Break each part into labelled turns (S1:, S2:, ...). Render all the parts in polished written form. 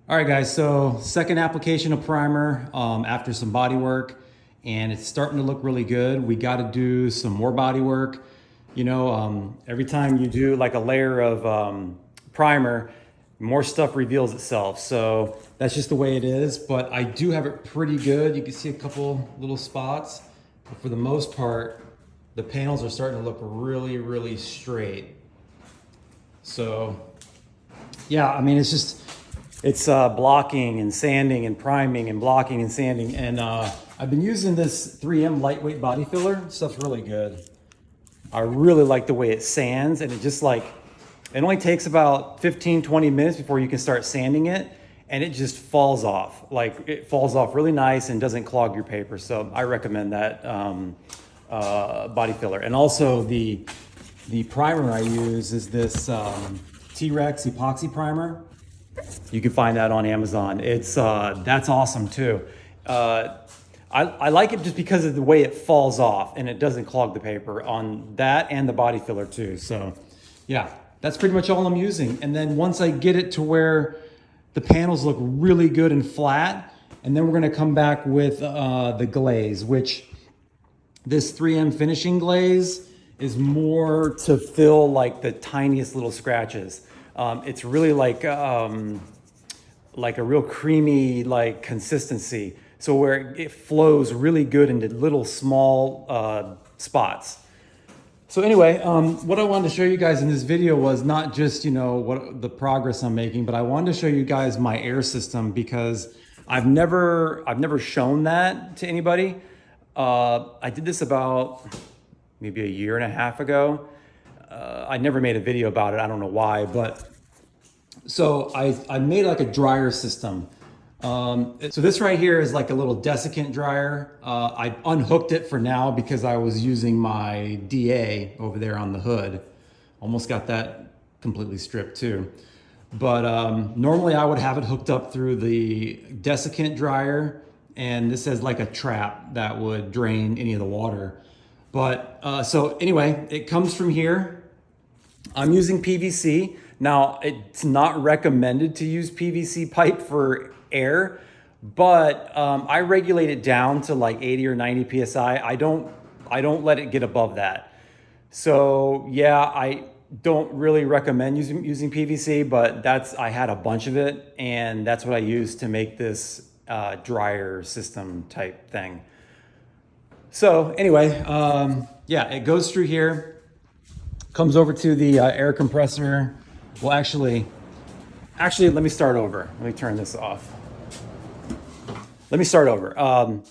S1: All right, guys, so second application of primer after some body work, and it's starting to look really good. We got to do some more body work. Every time you do like a layer of primer, more stuff reveals itself. So that's just the way it is, but I do have it pretty good. You can see a couple little spots, but for the most part, the panels are starting to look really, really straight. So yeah, I mean, it's blocking and sanding and priming and blocking and sanding. And I've been using this 3M lightweight body filler. Stuff's really good. I really like the way it sands, and it only takes about 15-20 minutes before you can start sanding it, and it just falls off. Like, it falls off really nice and doesn't clog your paper. So I recommend that body filler. And also the primer I use is this T-Rex epoxy primer. You can find that on Amazon. That's awesome too. I like it just because of the way it falls off and it doesn't clog the paper on that, and the body filler too. So yeah, that's pretty much all I'm using. And then once I get it to where the panels look really good and flat, and then we're gonna come back with the glaze, which this 3M finishing glaze is more to fill like the tiniest little scratches. It's really like a real creamy like consistency. So where it flows really good into little small spots. So anyway, what I wanted to show you guys in this video was not just, what the progress I'm making, but I wanted to show you guys my air system, because I've never shown that to anybody. I did this about maybe a year and a half ago. I never made a video about it. I don't know why, but so I made like a dryer system. So this right here is like a little desiccant dryer. I unhooked it for now because I was using my DA over there on the hood. Almost got that completely stripped too. But normally I would have it hooked up through the desiccant dryer, and this has like a trap that would drain any of the water. But so anyway, it comes from here. I'm using PVC. Now, it's not recommended to use PVC pipe for air, but I regulate it down to like 80 or 90 PSI. I don't let it get above that. So yeah, I don't really recommend using PVC, but I had a bunch of it, and that's what I used to make this dryer system type thing. So anyway, yeah, it goes through here, comes over to the air compressor. Well, actually, let me start over. Let me turn this off. Let me start over.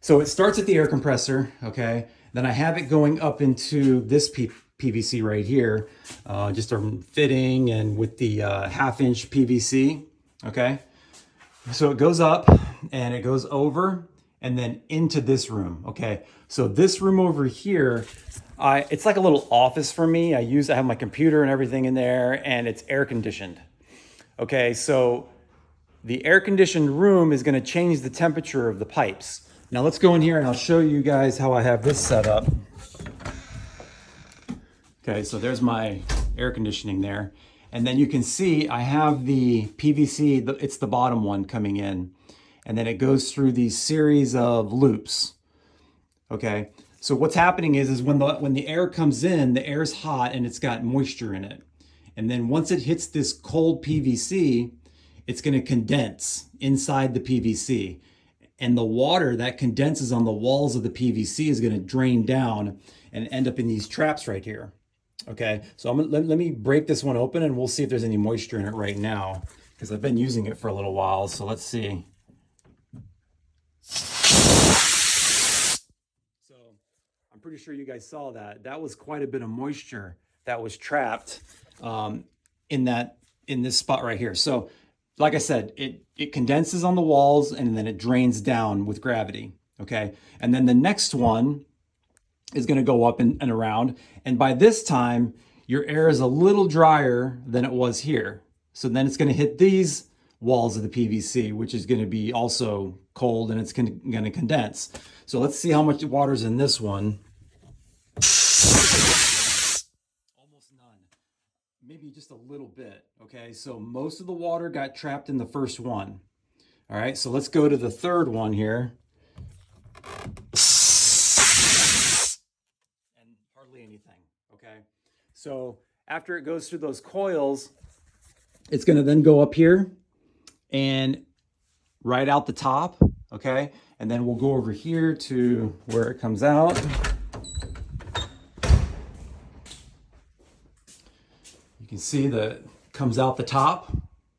S1: So it starts at the air compressor, okay? Then I have it going up into this PVC right here, just a fitting and with the 1/2-inch PVC, okay? So it goes up and it goes over and then into this room, okay? So this room over here, it's like a little office for me. I have my computer and everything in there, and it's air conditioned. Okay, so the air conditioned room is gonna change the temperature of the pipes. Now let's go in here and I'll show you guys how I have this set up. Okay, so there's my air conditioning there. And then you can see I have the PVC, it's the bottom one coming in. And then it goes through these series of loops. Okay, so what's happening is when the air comes in, the air's hot and it's got moisture in it. And then once it hits this cold PVC, it's gonna condense inside the PVC. And the water that condenses on the walls of the PVC is gonna drain down and end up in these traps right here. Okay, so let me break this one open and we'll see if there's any moisture in it right now, because I've been using it for a little while, so let's see. So I'm pretty sure you guys saw that. That was quite a bit of moisture that was trapped in this spot right here. So like I said, it condenses on the walls and then it drains down with gravity, okay? And then the next one is gonna go up and around. And by this time, your air is a little drier than it was here. So then it's gonna hit these walls of the PVC, which is gonna be also cold, and it's gonna condense. So let's see how much water's in this one. Almost none. Maybe just just a little bit, okay? So most of the water got trapped in the first one. All right, so let's go to the third one here. And hardly anything, okay? So after it goes through those coils, it's gonna then go up here and right out the top, okay? And then we'll go over here to where it comes out. You can see that it comes out the top.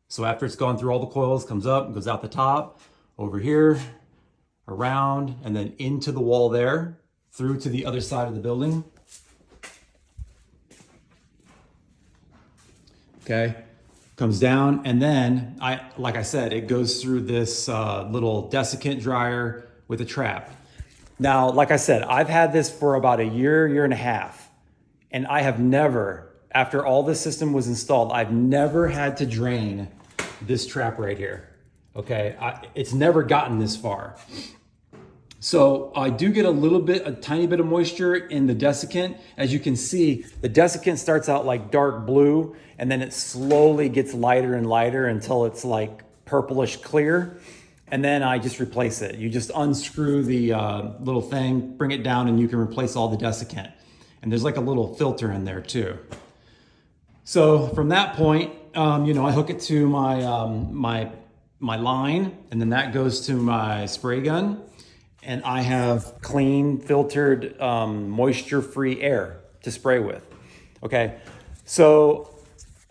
S1: So after it's gone through all the coils, comes up and goes out the top, over here, around, and then into the wall there, through to the other side of the building. Okay, comes down, and then, like I said, it goes through this little desiccant dryer with a trap. Now, like I said, I've had this for about a year and a half, and I have never, after all this system was installed, I've never had to drain this trap right here. Okay, it's never gotten this far. So I do get a tiny bit of moisture in the desiccant. As you can see, the desiccant starts out like dark blue, and then it slowly gets lighter and lighter until it's like purplish clear. And then I just replace it. You just unscrew the little thing, bring it down, and you can replace all the desiccant. And there's like a little filter in there too. So from that point, I hook it to my line, and then that goes to my spray gun. And I have clean, filtered, moisture-free air to spray with. Okay, so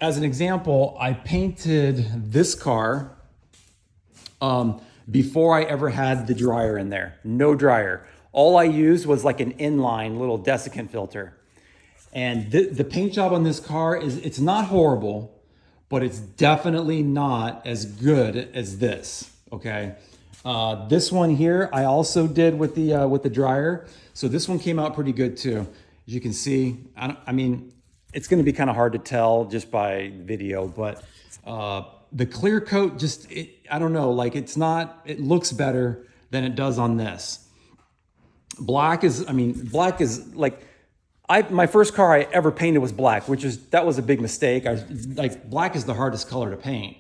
S1: as an example, I painted this car before I ever had the dryer in there. No dryer. All I used was like an inline little desiccant filter. And the paint job on this car it's not horrible, but it's definitely not as good as this, okay? This one here, I also did with the dryer. So this one came out pretty good too. As you can see, I mean, it's gonna be kind of hard to tell just by video, but the clear coat I don't know, like it looks better than it does on this. Black is like, my first car I ever painted was black, that was a big mistake. Black is the hardest color to paint.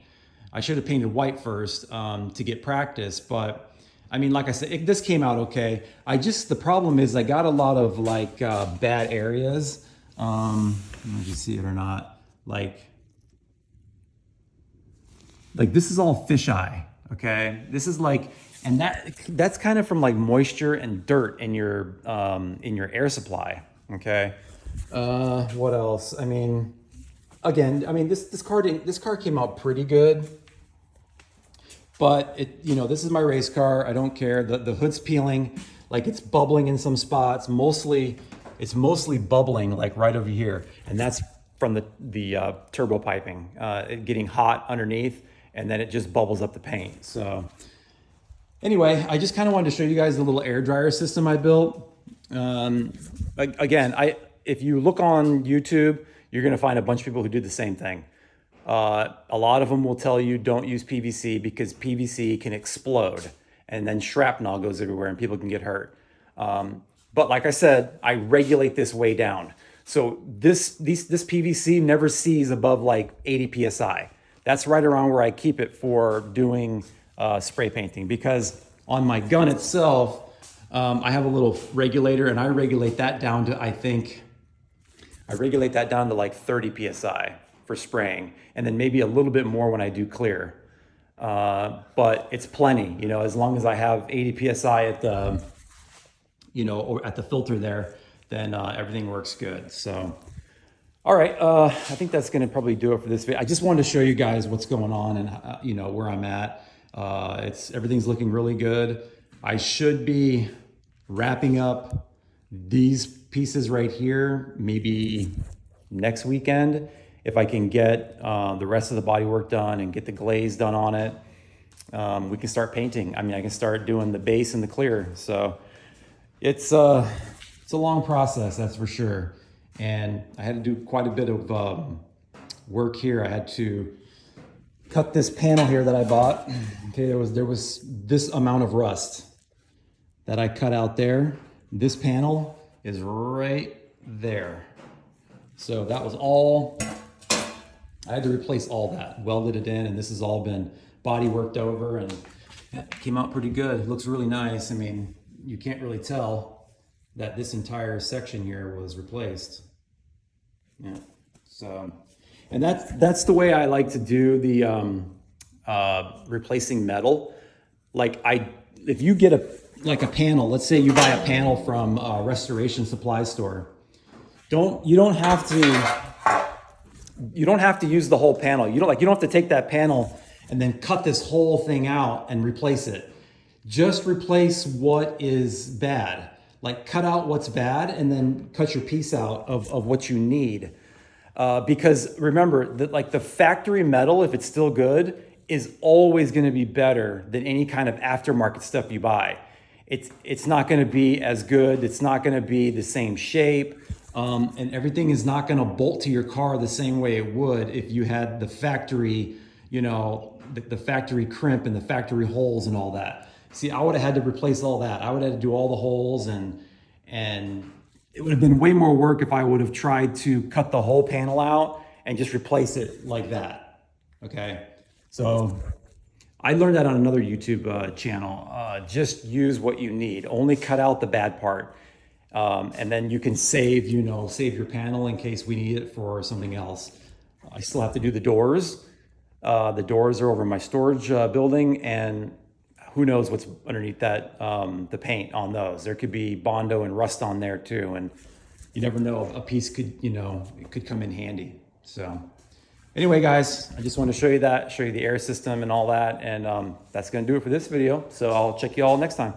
S1: I should have painted white first to get practice, but I mean, like I said, this came out okay. The problem is I got a lot of bad areas. I don't know if you see it or not. Like this is all fisheye, okay? This is and that's kind of from like moisture and dirt in your air supply, okay? What else? I mean, again, this car came out pretty good. But this is my race car. I don't care. The hood's peeling, like it's bubbling in some spots. It's mostly bubbling like right over here, and that's from the turbo piping, it getting hot underneath, and then it just bubbles up the paint. So anyway, I just kind of wanted to show you guys the little air dryer system I built. Again, if you look on YouTube, you're gonna find a bunch of people who do the same thing. A lot of them will tell you don't use PVC because PVC can explode and then shrapnel goes everywhere and people can get hurt. But like I said, I regulate this way down. So this PVC never sees above like 80 PSI. That's right around where I keep it for doing spray painting, because on my gun itself, I have a little regulator and I regulate that down to, like 30 PSI. For spraying, and then maybe a little bit more when I do clear. But it's plenty, as long as I have 80 PSI at the, or at the filter there, then everything works good. So, all right, I think that's gonna probably do it for this video. I just wanted to show you guys what's going on and where I'm at. Everything's looking really good. I should be wrapping up these pieces right here, maybe next weekend. If I can get the rest of the body work done and get the glaze done on it, we can start painting. I can start doing the base and the clear. So it's a long process, that's for sure. And I had to do quite a bit of work here. I had to cut this panel here that I bought. Okay, there was this amount of rust that I cut out there. This panel is right there. So that was all I had to replace all that, welded it in, and this has all been body worked over, and it came out pretty good. It looks really nice. I mean, you can't really tell that this entire section here was replaced. Yeah, so, and that's the way I like to do the replacing metal. Like if you get a panel, let's say you buy a panel from a restoration supply store, you don't have to use the whole panel. You don't have to take that panel and then cut this whole thing out and replace it. Just replace what is bad. Like cut out what's bad and then cut your piece out of what you need. Because remember that like the factory metal, if it's still good, is always going to be better than any kind of aftermarket stuff you buy. It's not going to be as good. It's not going to be the same shape. And everything is not going to bolt to your car the same way it would if you had the factory, you know, the factory crimp and the factory holes and all that. See, I would have had to replace all that. I would have had to do all the holes, and it would have been way more work if I would have tried to cut the whole panel out and just replace it like that. Okay. So I learned that on another YouTube channel. Just use what you need. Only cut out the bad part. And then you can save your panel in case we need it for something else. I still have to do the doors. The doors are over my storage building, and who knows what's underneath that, the paint on those. There could be Bondo and rust on there too. And you never know, a piece could, it could come in handy. So anyway, guys, I just want to show you the air system and all that. And that's going to do it for this video. So I'll check you all next time.